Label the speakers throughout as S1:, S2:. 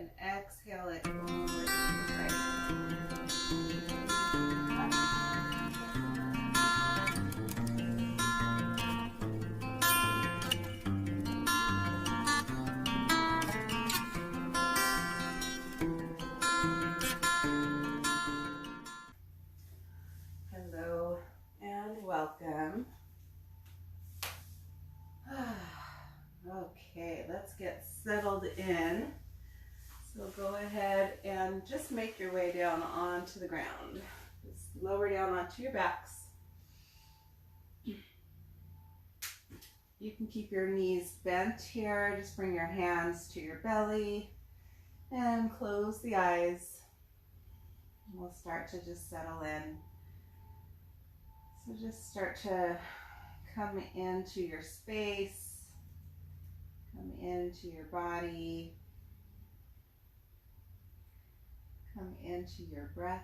S1: and exhale it forward to the right. Hello and welcome. Okay, let's get settled in. So go ahead and just make your way down onto the ground. Just lower down onto your backs. You can keep your knees bent here. Just bring your hands to your belly and close the eyes. We'll start to just settle in. So just start to come into your space, come into your body, come into your breath.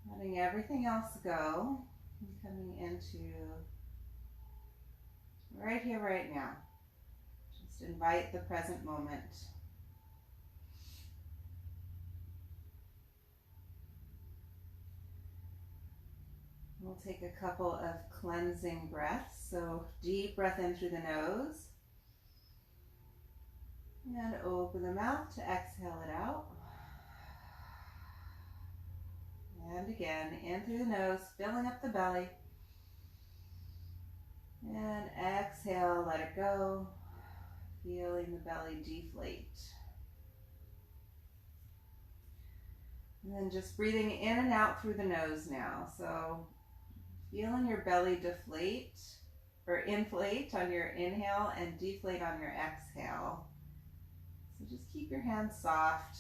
S1: Letting everything else go and coming into right here, right now. Just invite the present moment. We'll take a couple of cleansing breaths. So deep breath in through the nose. And open the mouth to exhale it out. And again, in through the nose, filling up the belly. And exhale, let it go. Feeling the belly deflate. And then just breathing in and out through the nose now. So feeling your belly deflate or inflate on your inhale and deflate on your exhale. So just keep your hands soft.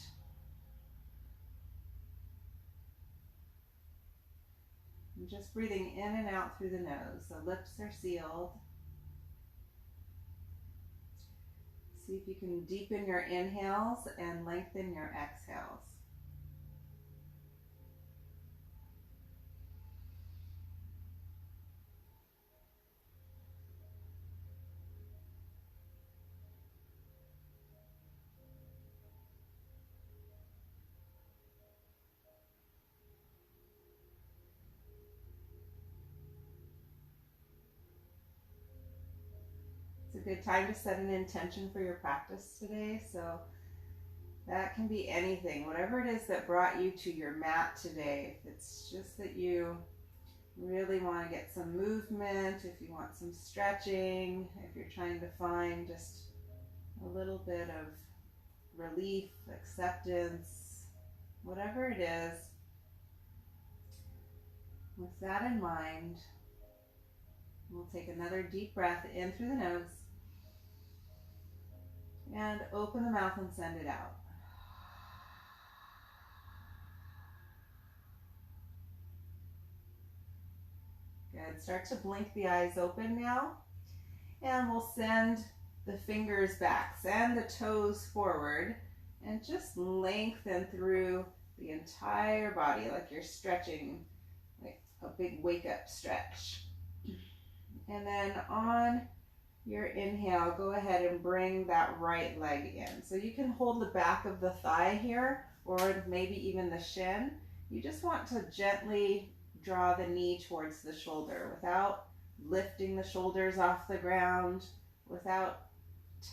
S1: And just breathing in and out through the nose. The lips are sealed. See if you can deepen your inhales and lengthen your exhales. It's a good time to set an intention for your practice today. So that can be anything, whatever it is that brought you to your mat today. If it's just that you really want to get some movement, if you want some stretching, if you're trying to find just a little bit of relief, acceptance, whatever it is, with that in mind, we'll take another deep breath in through the nose and open the mouth and send it out. Good. Start to blink the eyes open now. And we'll send the fingers back. Send the toes forward. And just lengthen through the entire body like you're stretching, like a big wake-up stretch. And then on your inhale, go ahead and bring that right leg in. So you can hold the back of the thigh here, or maybe even the shin. You just want to gently draw the knee towards the shoulder without lifting the shoulders off the ground, without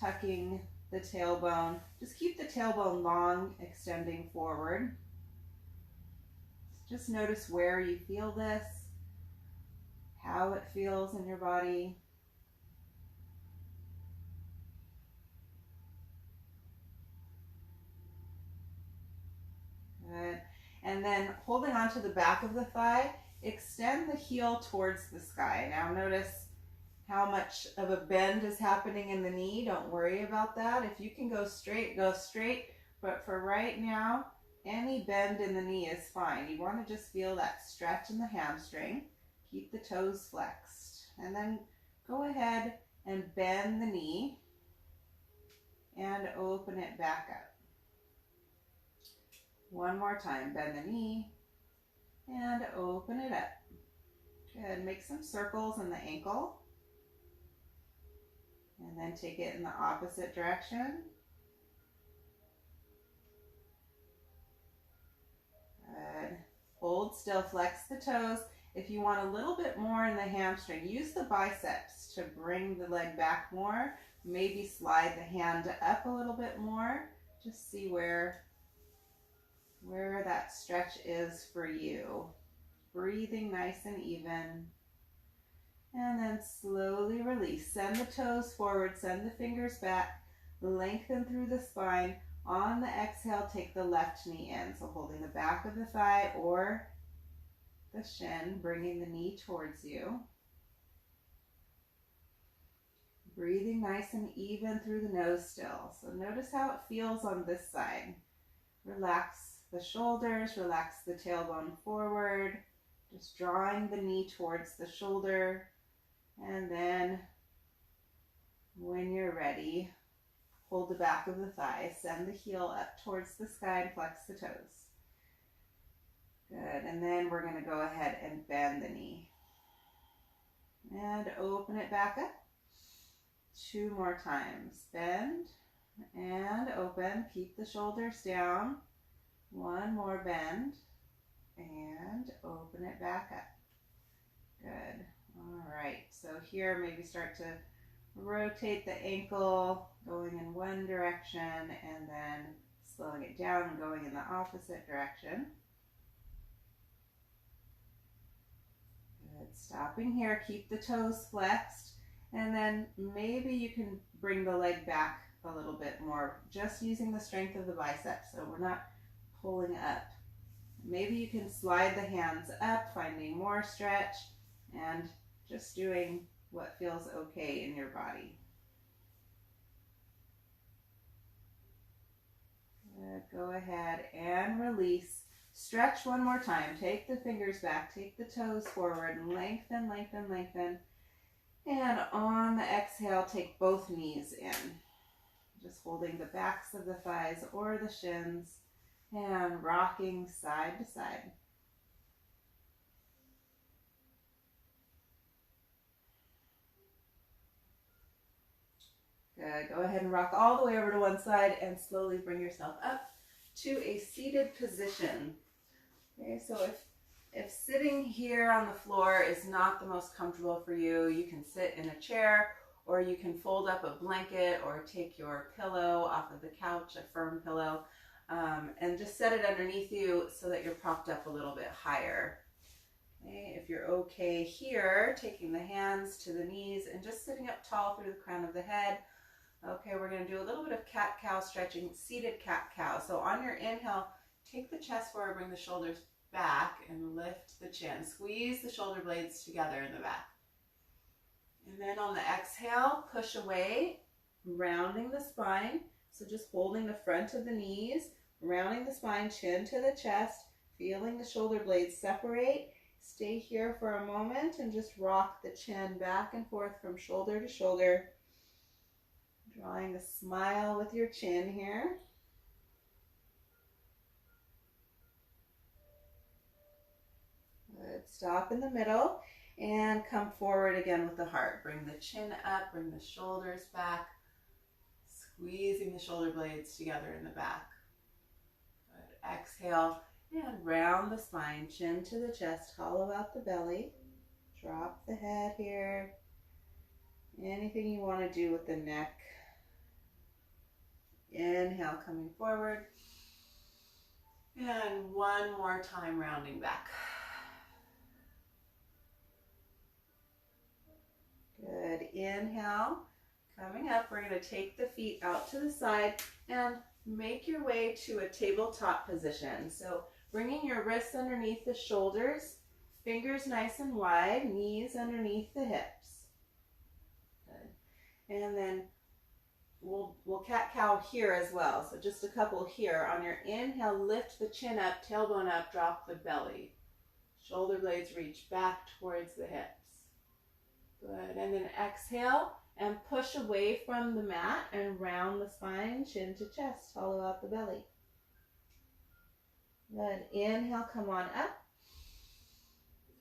S1: tucking the tailbone. Just keep the tailbone long, extending forward. Just notice where you feel this, how it feels in your body. Good. And then holding onto the back of the thigh, extend the heel towards the sky. Now notice how much of a bend is happening in the knee. Don't worry about that. If you can go straight, go straight. But for right now, any bend in the knee is fine. You want to just feel that stretch in the hamstring. Keep the toes flexed. And then go ahead and bend the knee and open it back up. One more time, bend the knee and open it up. Good, make some circles in the ankle. And then take it in the opposite direction. Good. Hold still, flex the toes. If you want a little bit more in the hamstring, use the biceps to bring the leg back more. Maybe slide the hand up a little bit more. Just see where that stretch is for you. Breathing nice and even. And then slowly release. Send the toes forward, send the fingers back, lengthen through the spine. On the exhale, take the left knee in. So holding the back of the thigh or the shin, bringing the knee towards you. Breathing nice and even through the nose still. So notice how it feels on this side. Relax the shoulders, relax the tailbone forward, just drawing the knee towards the shoulder. And then when you're ready, hold the back of the thigh, send the heel up towards the sky and flex the toes. Good, and then we're gonna go ahead and bend the knee. And open it back up. 2 more times. Bend and open, keep the shoulders down. 1 more bend and open it back up. Good. All right, so here maybe start to rotate the ankle, going in one direction and then slowing it down and going in the opposite direction. Good. Stopping here, keep the toes flexed, and then maybe you can bring the leg back a little bit more, just using the strength of the biceps, so we're not pulling up. Maybe you can slide the hands up, finding more stretch, and just doing what feels okay in your body. Good. Go ahead and release. Stretch 1 more time. Take the fingers back, take the toes forward, and lengthen, lengthen, lengthen. And on the exhale, take both knees in. Just holding the backs of the thighs or the shins and rocking side to side. Good. Go ahead and rock all the way over to one side and slowly bring yourself up to a seated position. Okay, so if sitting here on the floor is not the most comfortable for you, you can sit in a chair, or you can fold up a blanket or take your pillow off of the couch, a firm pillow, and just set it underneath you so that you're propped up a little bit higher. Okay, if you're okay here, taking the hands to the knees and just sitting up tall through the crown of the head. Okay, we're going to do a little bit of cat-cow stretching, seated cat-cow. So on your inhale, take the chest forward, bring the shoulders back, and lift the chin. Squeeze the shoulder blades together in the back. And then on the exhale, push away, rounding the spine. So just holding the front of the knees, rounding the spine, chin to the chest, feeling the shoulder blades separate. Stay here for a moment and just rock the chin back and forth from shoulder to shoulder. Drawing a smile with your chin here. Good. Stop in the middle and come forward again with the heart. Bring the chin up, bring the shoulders back, squeezing the shoulder blades together in the back. Good. Exhale and round the spine, chin to the chest, hollow out the belly. Drop the head here. Anything you want to do with the neck. Inhale, coming forward. And 1 more time, rounding back. Good. Inhale, coming up. We're going to take the feet out to the side and make your way to a tabletop position. So bringing your wrists underneath the shoulders, fingers nice and wide, knees underneath the hips. Good. And then we'll cat-cow here as well. So just a couple here. On your inhale, lift the chin up, tailbone up, drop the belly. Shoulder blades reach back towards the hips. Good. And then exhale and push away from the mat and round the spine, chin to chest, hollow out the belly. Good. Inhale, come on up.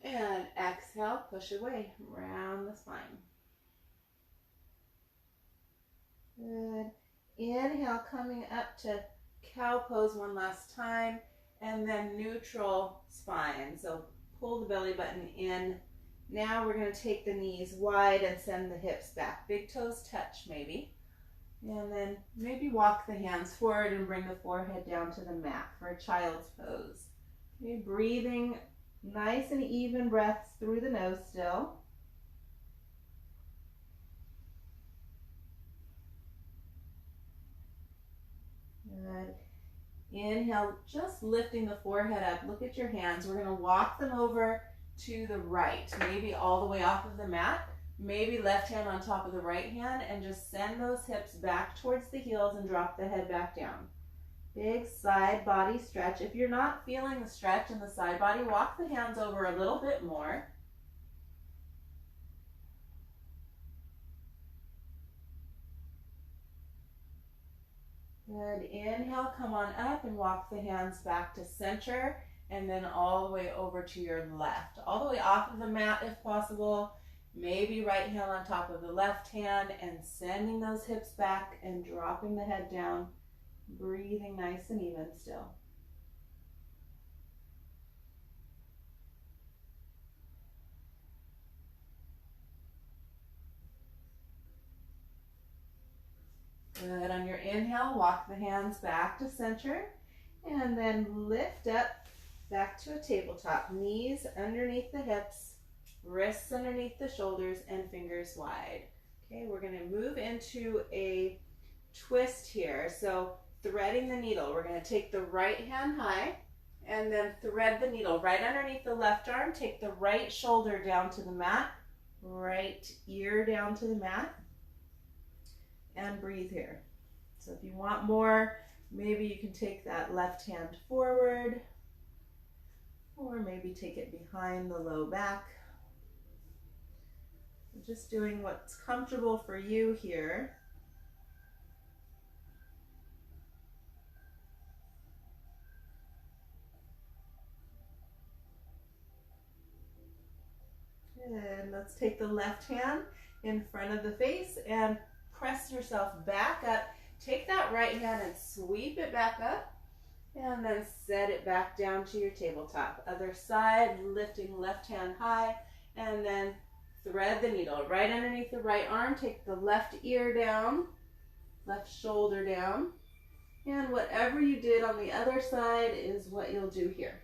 S1: And exhale, push away, round the spine. Inhale, coming up to cow pose one last time, and then neutral spine. So pull the belly button in. Now we're going to take the knees wide and send the hips back. Big toes touch maybe. And then maybe walk the hands forward and bring the forehead down to the mat for a child's pose. Okay, breathing nice and even breaths through the nose still. Good. Inhale, just lifting the forehead up. Look at your hands. We're going to walk them over to the right, maybe all the way off of the mat. Maybe left hand on top of the right hand, and just send those hips back towards the heels and drop the head back down. Big side body stretch. If you're not feeling the stretch in the side body, walk the hands over a little bit more. Good. Inhale, come on up and walk the hands back to center, and then all the way over to your left. All the way off of the mat if possible. Maybe right hand on top of the left hand, and sending those hips back and dropping the head down. Breathing nice and even still. Good. On your inhale, walk the hands back to center, and then lift up back to a tabletop. Knees underneath the hips, wrists underneath the shoulders, and fingers wide. Okay, we're going to move into a twist here. So threading the needle, we're going to take the right hand high and then thread the needle right underneath the left arm. Take the right shoulder down to the mat, right ear down to the mat, and breathe here. So if you want more, maybe you can take that left hand forward, or maybe take it behind the low back. Just doing what's comfortable for you here. And let's take the left hand in front of the face and press yourself back up. Take that right hand and sweep it back up, and then set it back down to your tabletop. Other side, lifting left hand high, and then thread the needle right underneath the right arm. Take the left ear down, left shoulder down, and whatever you did on the other side is what you'll do here.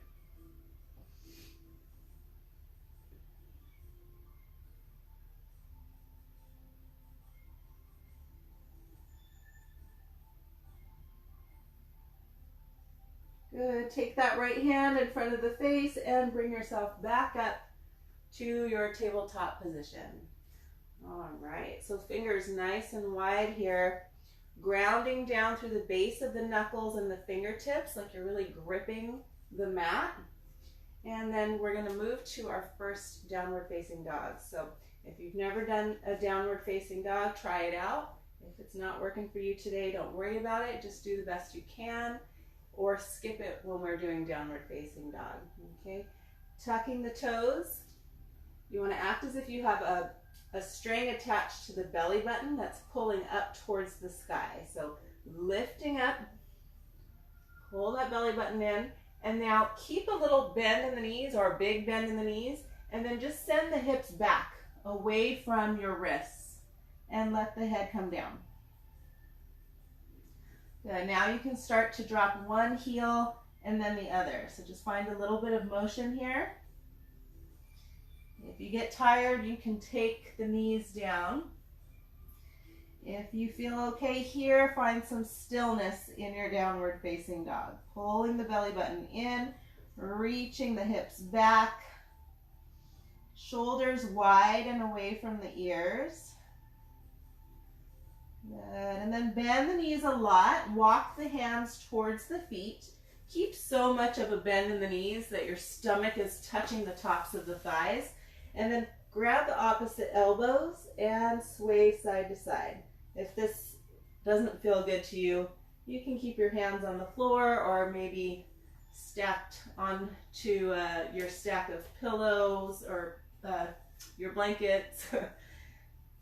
S1: Good. Take that right hand in front of the face and bring yourself back up to your tabletop position. All right, so fingers nice and wide here, grounding down through the base of the knuckles and the fingertips like you're really gripping the mat. And then we're going to move to our first downward facing dog. So if you've never done a downward facing dog, try it out. If it's not working for you today, don't worry about it. Just do the best you can, or skip it when we're doing downward facing dog. Okay, tucking the toes. You want to act as if you have a string attached to the belly button that's pulling up towards the sky. So lifting up, pull that belly button in, and now keep a little bend in the knees, or a big bend in the knees, and then just send the hips back away from your wrists and let the head come down. Good. Now you can start to drop one heel and then the other. So just find a little bit of motion here. If you get tired, you can take the knees down. If you feel okay here, find some stillness in your downward facing dog. Pulling the belly button in, reaching the hips back, shoulders wide and away from the ears. Good. And then bend the knees a lot. Walk the hands towards the feet. Keep so much of a bend in the knees that your stomach is touching the tops of the thighs. And then grab the opposite elbows and sway side to side. If this doesn't feel good to you, you can keep your hands on the floor, or maybe stacked onto your stack of pillows or your blankets.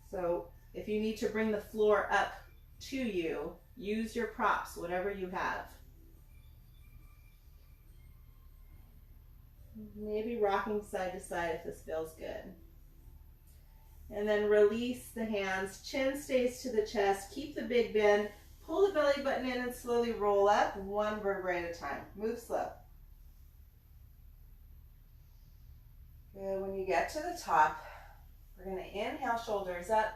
S1: So if you need to bring the floor up to you, Use your props, whatever you have. Maybe rocking side to side if this feels good. And then release the hands. Chin stays to the chest. Keep the big bend. Pull the belly button in and slowly roll up, one vertebrae at a time. Move slow. Good. When you get to the top, we're going to inhale, shoulders up,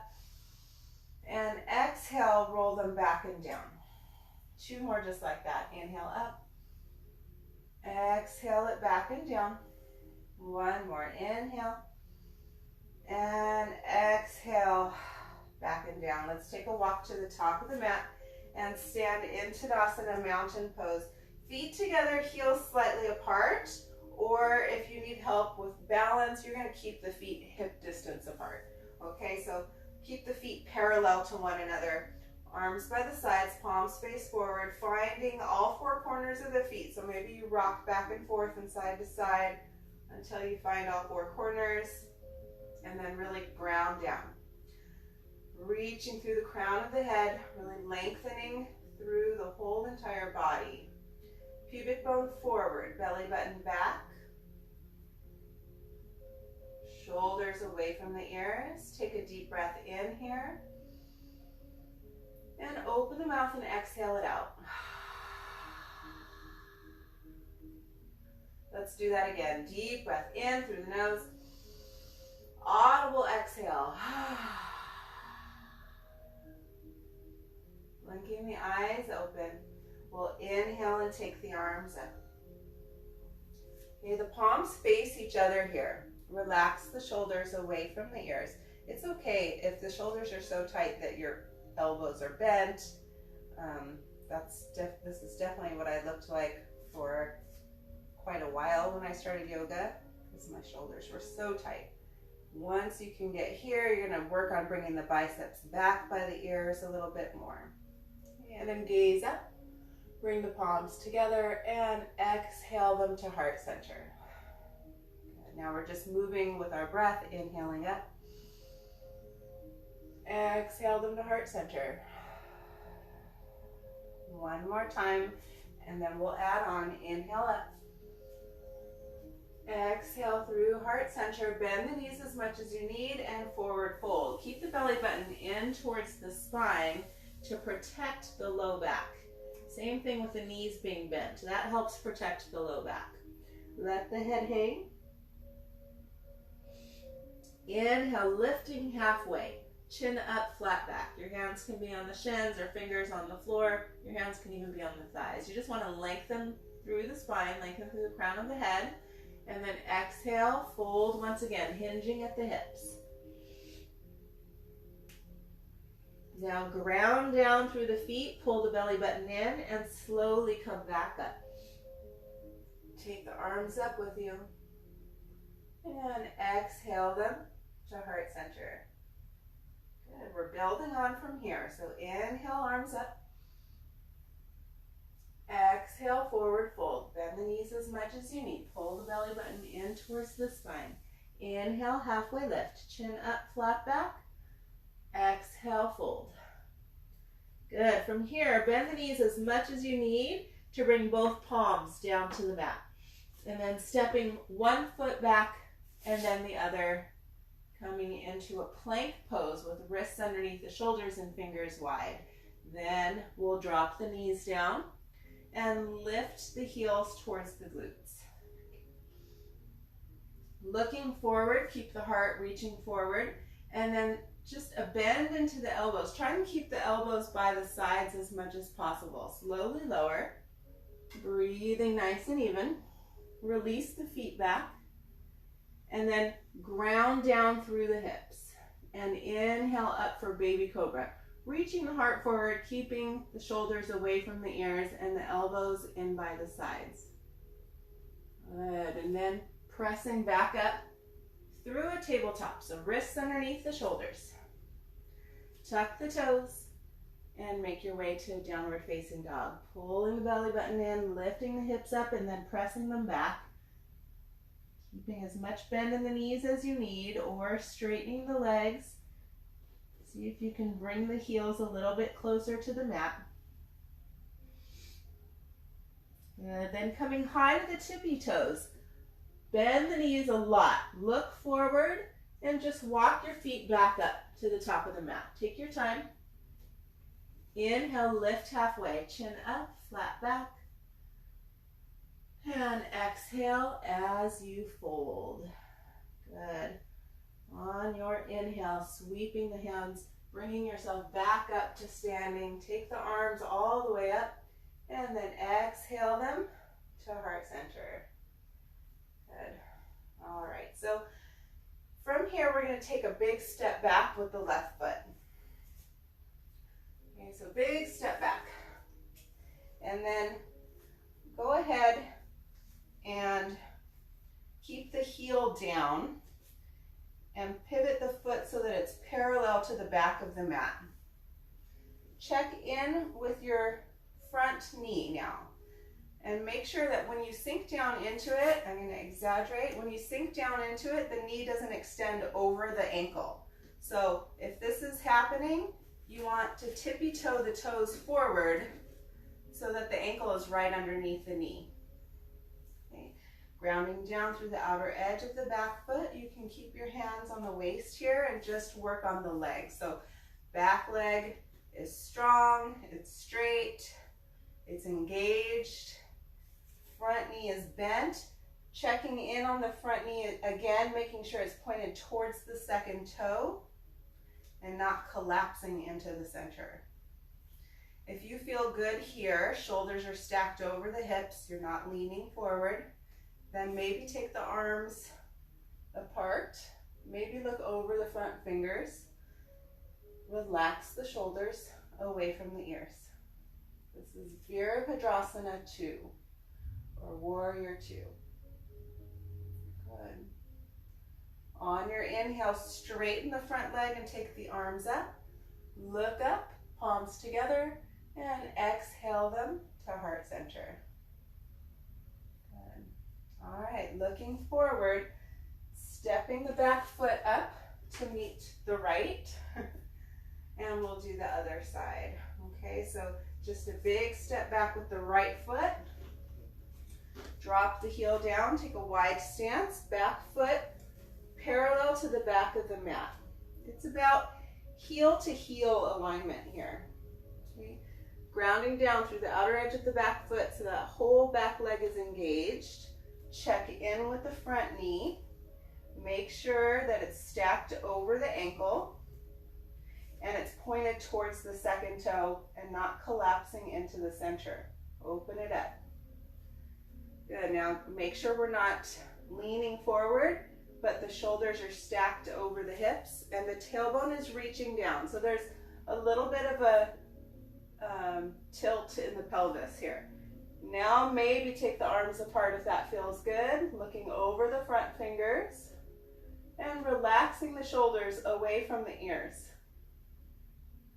S1: and exhale, roll them back and down. 2 more just like that. Inhale up. Exhale it back and down. 1 more. Inhale. And exhale, back and down. Let's take a walk to the top of the mat and stand in Tadasana, mountain pose. Feet together, heels slightly apart. Or if you need help with balance, you're going to keep the feet hip distance apart. Okay, so keep the feet parallel to one another. Arms by the sides, palms face forward, finding all 4 corners of the feet. So maybe you rock back and forth and side to side until you find all 4 corners, and then really ground down. Reaching through the crown of the head, really lengthening through the whole entire body. Pubic bone forward, belly button back. Shoulders away from the ears. Take a deep breath in here. And open the mouth and exhale it out. Let's do that again. Deep breath in through the nose. Audible exhale. Blinking the eyes open. We'll inhale and take the arms up. Okay, the palms face each other here. Relax the shoulders away from the ears. It's okay if the shoulders are so tight that your elbows are bent. This is definitely what I looked like for quite a while when I started yoga, because my shoulders were so tight. Once you can get here, you're going to work on bringing the biceps back by the ears a little bit more. And then gaze up. Bring the palms together and exhale them to heart center. Good. Now we're just moving with our breath, inhaling up. Exhale them to heart center. 1 more time, and then we'll add on. Inhale up. Exhale through heart center. Bend the knees as much as you need and forward fold. Keep the belly button in towards the spine to protect the low back. Same thing with the knees being bent. That helps protect the low back. Let the head hang. Inhale, lifting halfway. Chin up, flat back. Your hands can be on the shins or fingers on the floor. Your hands can even be on the thighs. You just want to lengthen through the spine, lengthen through the crown of the head. And then exhale, fold once again, hinging at the hips. Now ground down through the feet, pull the belly button in, and slowly come back up. Take the arms up with you. And exhale them to heart center. Good, we're building on from here. So inhale, arms up. Exhale, forward fold. Bend the knees as much as you need. Pull the belly button in towards the spine. Inhale, halfway lift. Chin up, flat back. Exhale, fold. Good. From here, bend the knees as much as you need to bring both palms down to the mat. And then stepping 1 foot back and then the other, coming into a plank pose with wrists underneath the shoulders and fingers wide. Then we'll drop the knees down and lift the heels towards the glutes. Looking forward, keep the heart reaching forward, and then just a bend into the elbows. Try and keep the elbows by the sides as much as possible. Slowly lower, breathing nice and even. Release the feet back, and then ground down through the hips. And inhale up for baby cobra. Reaching the heart forward, keeping the shoulders away from the ears and the elbows in by the sides. Good, and then pressing back up through a tabletop. So wrists underneath the shoulders. Tuck the toes and make your way to a downward facing dog. Pulling the belly button in, lifting the hips up and then pressing them back. Keeping as much bend in the knees as you need or straightening the legs. See if you can bring the heels a little bit closer to the mat. Good. Then coming high to the tippy toes. Bend the knees a lot. Look forward and just walk your feet back up to the top of the mat. Take your time. Inhale, lift halfway. Chin up, flat back. And exhale as you fold. Good. On your inhale, sweeping the hands, bringing yourself back up to standing. Take the arms all the way up, and then exhale them to heart center. Good. All right, so from here, we're going to take a big step back with the left foot. Okay, so big step back. And then go ahead and keep the heel down and pivot the foot so that it's parallel to the back of the mat. Check in with your front knee now. And make sure that when you sink down into it, I'm going to exaggerate, when you sink down into it, the knee doesn't extend over the ankle. So if this is happening, you want to tippy toe the toes forward so that the ankle is right underneath the knee. Okay. Grounding down through the outer edge of the back foot. You can keep your hands on the waist here and just work on the leg. So back leg is strong, it's straight, it's engaged. Front knee is bent. Checking in on the front knee again, making sure it's pointed towards the second toe and not collapsing into the center. If you feel good here, shoulders are stacked over the hips, you're not leaning forward, then maybe take the arms apart, maybe look over the front fingers, relax the shoulders away from the ears. This is Virabhadrasana 2, or Warrior 2. Good. On your inhale, straighten the front leg and take the arms up. Look up, palms together, and exhale them to heart center. Good. All right, looking forward, stepping the back foot up to meet the right, and we'll do the other side. Okay, so just a big step back with the right foot. Drop the heel down, take a wide stance, back foot parallel to the back of the mat. It's about heel to heel alignment here. Okay. Grounding down through the outer edge of the back foot so that whole back leg is engaged. Check in with the front knee. Make sure that it's stacked over the ankle and it's pointed towards the second toe and not collapsing into the center. Open it up. Good, now make sure we're not leaning forward, but the shoulders are stacked over the hips and the tailbone is reaching down. So there's a little bit of a tilt in the pelvis here. Now maybe take the arms apart if that feels good, looking over the front fingers and relaxing the shoulders away from the ears.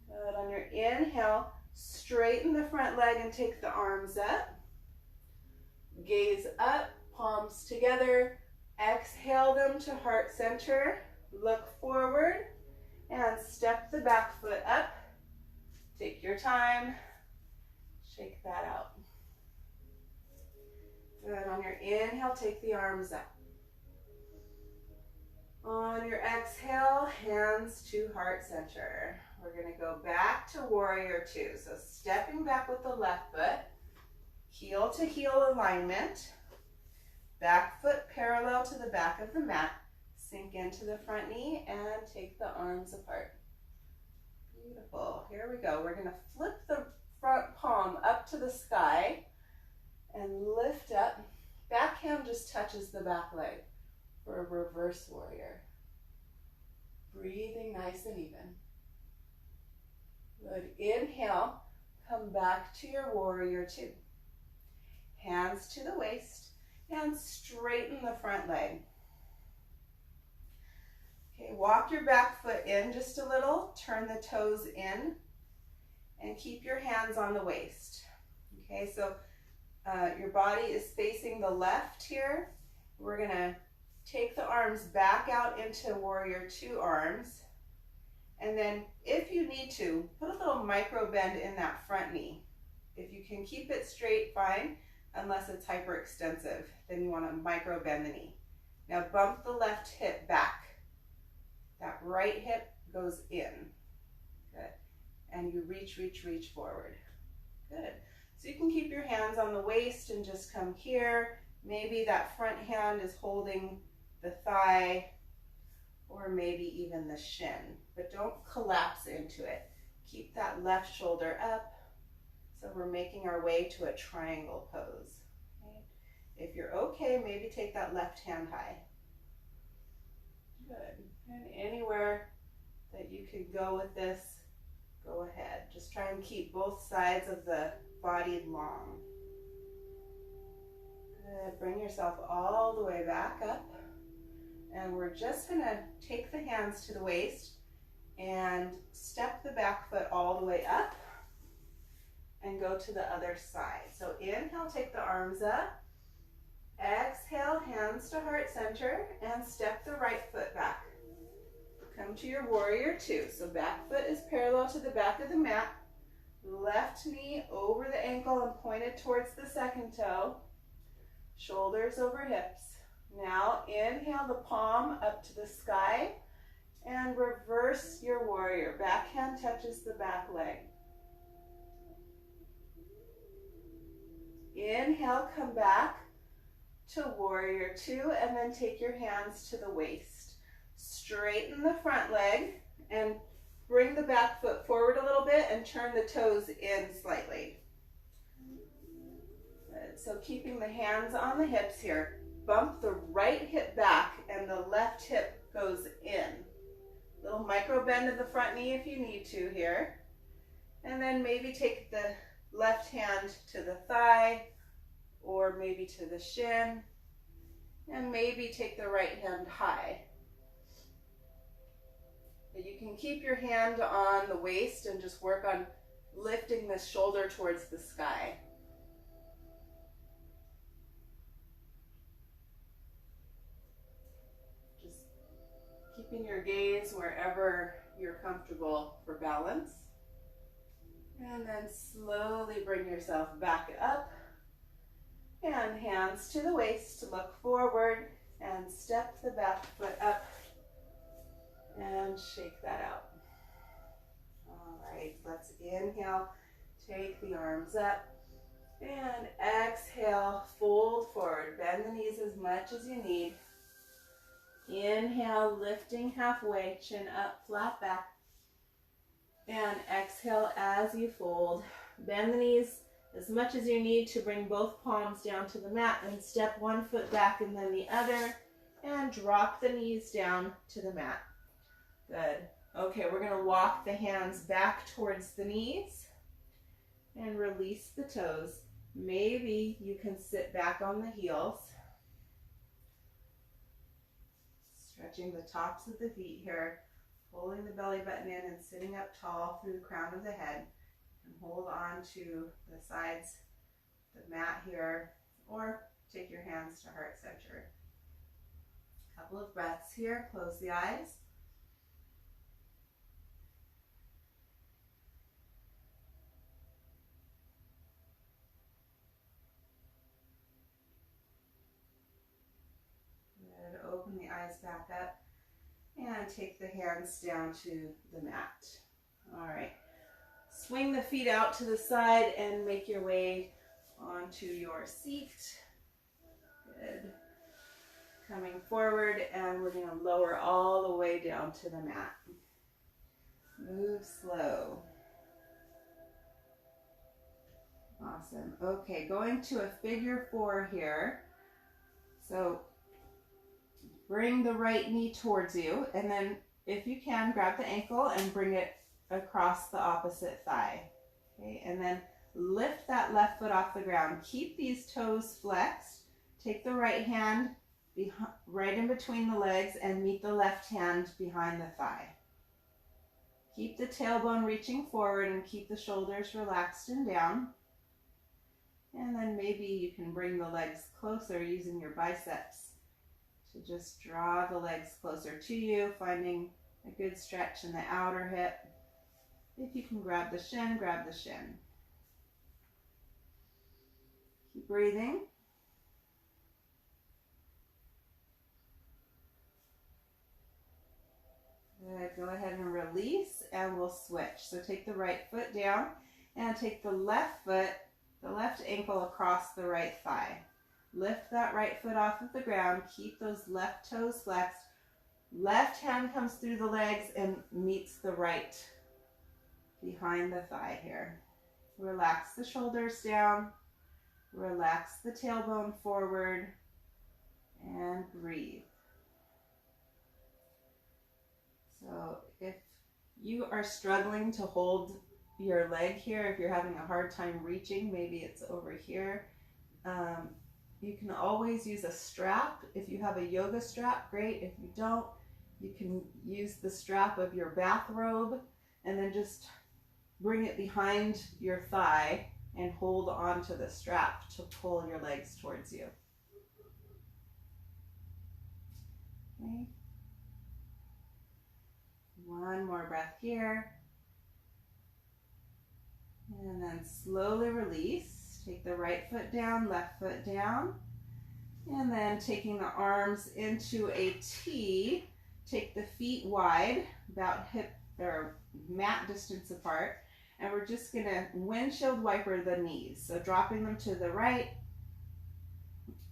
S1: Good, on your inhale, straighten the front leg and take the arms up. Gaze up, palms together, exhale them to heart center, look forward, and step the back foot up. Take your time, shake that out. Good, on your inhale, take the arms up. On your exhale, hands to heart center. We're gonna go back to Warrior 2. So stepping back with the left foot, heel to heel alignment, back foot parallel to the back of the mat, sink into the front knee and take the arms apart. Beautiful, here we go. We're gonna flip the front palm up to the sky and lift up. Back hand just touches the back leg for a reverse warrior. Breathing nice and even. Good, inhale, come back to your Warrior 2. Hands to the waist and straighten the front leg. Okay, walk your back foot in just a little, turn the toes in, and keep your hands on the waist. Okay, so your body is facing the left here. We're gonna take the arms back out into Warrior 2 arms, and then if you need to, put a little micro bend in that front knee. If you can keep it straight, fine. unless it's hyperextensive. Then you want to micro bend the knee. Now bump the left hip back. That right hip goes in. Good. And you reach, reach, reach forward. Good. So you can keep your hands on the waist and just come here. Maybe that front hand is holding the thigh or maybe even the shin, but don't collapse into it. Keep that left shoulder up. So we're making our way to a triangle pose. Okay. If you're okay, maybe take that left hand high. Good. And anywhere that you could go with this, go ahead. Just try and keep both sides of the body long. Good. Bring yourself all the way back up. And we're just going to take the hands to the waist and step the back foot all the way up and go to the other side. So inhale, take the arms up. Exhale, hands to heart center, and step the right foot back. Come to your warrior two. So back foot is parallel to the back of the mat. Left knee over the ankle and pointed towards the second toe. Shoulders over hips. Now inhale the palm up to the sky and reverse your warrior. Back hand touches the back leg. Inhale, come back to warrior two and then take your hands to the waist. Straighten the front leg and bring the back foot forward a little bit and turn the toes in slightly. Good. So keeping the hands on the hips here. Bump the right hip back and the left hip goes in. Little micro bend of the front knee if you need to here. And then maybe take the left hand to the thigh or maybe to the shin. And maybe take the right hand high. You can keep your hand on the waist and just work on lifting the shoulder towards the sky. Keeping your gaze wherever you're comfortable for balance. And then slowly bring yourself back up. And hands to the waist, look forward, and step the back foot up. And shake that out. All right, let's inhale, take the arms up. And exhale, fold forward. Bend the knees as much as you need. Inhale, lifting halfway, chin up, flat back. And exhale as you fold. Bend the knees as much as you need to bring both palms down to the mat and step one foot back and then the other. And drop the knees down to the mat. Good. Okay, we're going to walk the hands back towards the knees and release the toes. Maybe you can sit back on the heels. Stretching the tops of the feet here, pulling the belly button in and sitting up tall through the crown of the head. And hold on to the sides, the mat here, or take your hands to heart center. A couple of breaths here, close the eyes. Open the eyes back up and take the hands down to the mat. All right. Swing the feet out to the side and make your way onto your seat. Good. Coming forward, and we're going to lower all the way down to the mat. Move slow. Awesome. Okay, going to a figure four here. So bring the right knee towards you, and then if you can, grab the ankle and bring it across the opposite thigh. Okay, and then lift that left foot off the ground. Keep these toes flexed. Take the right hand right in between the legs and meet the left hand behind the thigh. Keep the tailbone reaching forward and keep the shoulders relaxed and down. And then maybe you can bring the legs closer using your biceps to just draw the legs closer to you, finding a good stretch in the outer hip. If you can grab the shin, grab the shin. Keep breathing. Good. Go ahead and release, and we'll switch. So take the right foot down and take the left foot, the left ankle across the right thigh. Lift that right foot off of the ground. Keep those left toes flexed. Left hand comes through the legs and meets the right behind the thigh here. Relax the shoulders down. Relax the tailbone forward and breathe. So if you are struggling to hold your leg here, if you're having a hard time reaching, maybe it's over here, you can always use a strap. If you have a yoga strap, great. If you don't, you can use the strap of your bathrobe and then just bring it behind your thigh and hold on to the strap to pull your legs towards you. Okay. One more breath here. And then slowly release. Take the right foot down, left foot down. And then taking the arms into a T, take the feet wide, about hip or mat distance apart. And we're just gonna windshield wiper the knees. So dropping them to the right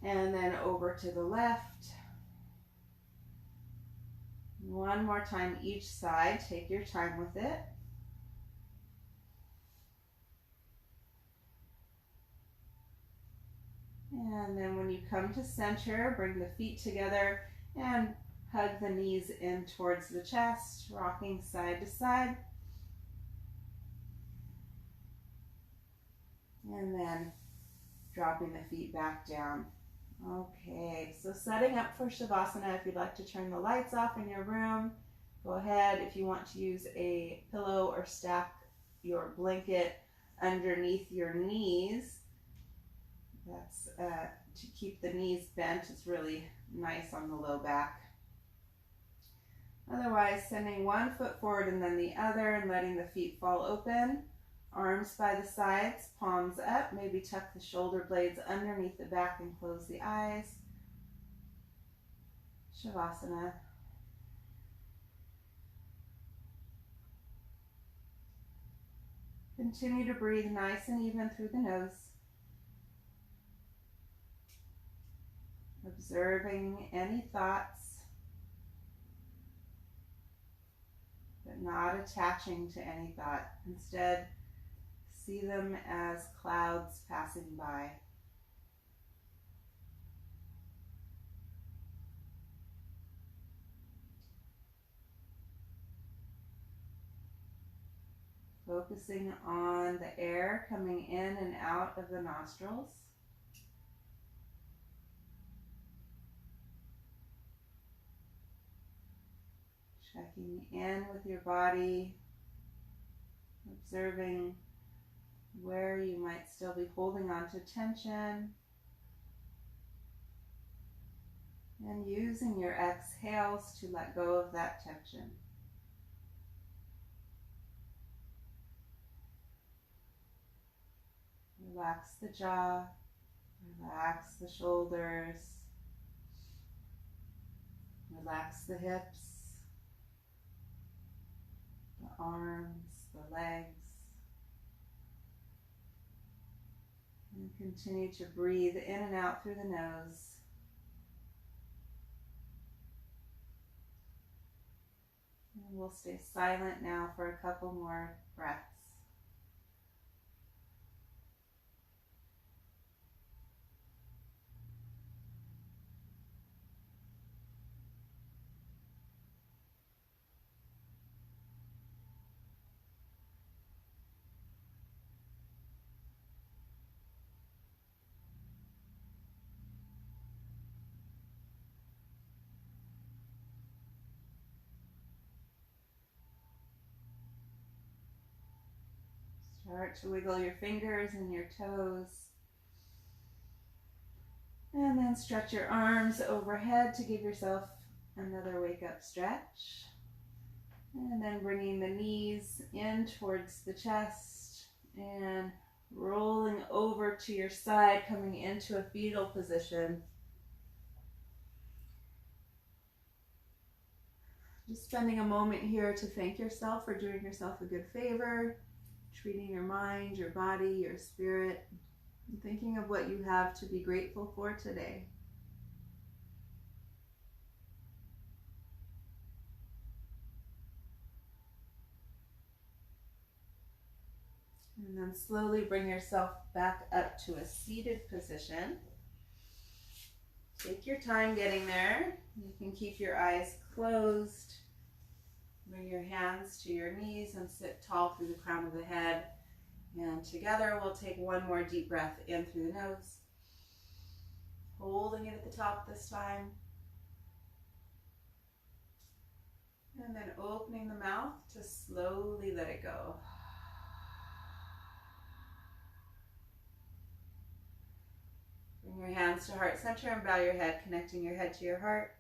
S1: and then over to the left. One more time each side. Take your time with it. And then when you come to center, bring the feet together and hug the knees in towards the chest, rocking side to side. And then dropping the feet back down. Okay, so setting up for Shavasana. If you'd like to turn the lights off in your room, go ahead. If you want to use a pillow or stack your blanket underneath your knees, that's to keep the knees bent. It's really nice on the low back. Otherwise, sending one foot forward and then the other and letting the feet fall open. Arms by the sides, palms up, maybe tuck the shoulder blades underneath the back and close the eyes. Shavasana. Continue to breathe nice and even through the nose. Observing any thoughts, but not attaching to any thought. Instead, see them as clouds passing by. Focusing on the air coming in and out of the nostrils. Checking in with your body, observing where you might still be holding on to tension, and using your exhales to let go of that tension. Relax the jaw, relax the shoulders, relax the hips, the arms, the legs. And continue to breathe in and out through the nose. And we'll stay silent now for a couple more breaths. Start to wiggle your fingers and your toes. And then stretch your arms overhead to give yourself another wake up stretch. And then bringing the knees in towards the chest and Rolling over to your side, coming into a fetal position. Just spending a moment here to thank yourself for doing yourself a good favor, treating your mind, your body, your spirit, and thinking of what you have to be grateful for today. And then slowly bring yourself back up to a seated position. Take your time getting there. You can keep your eyes closed. Bring your hands to your knees and sit tall through the crown of the head. And together we'll take one more deep breath in through the nose. Holding it at the top this time. And then opening the mouth to slowly let it go. Bring your hands to heart center and bow your head, connecting your head to your heart.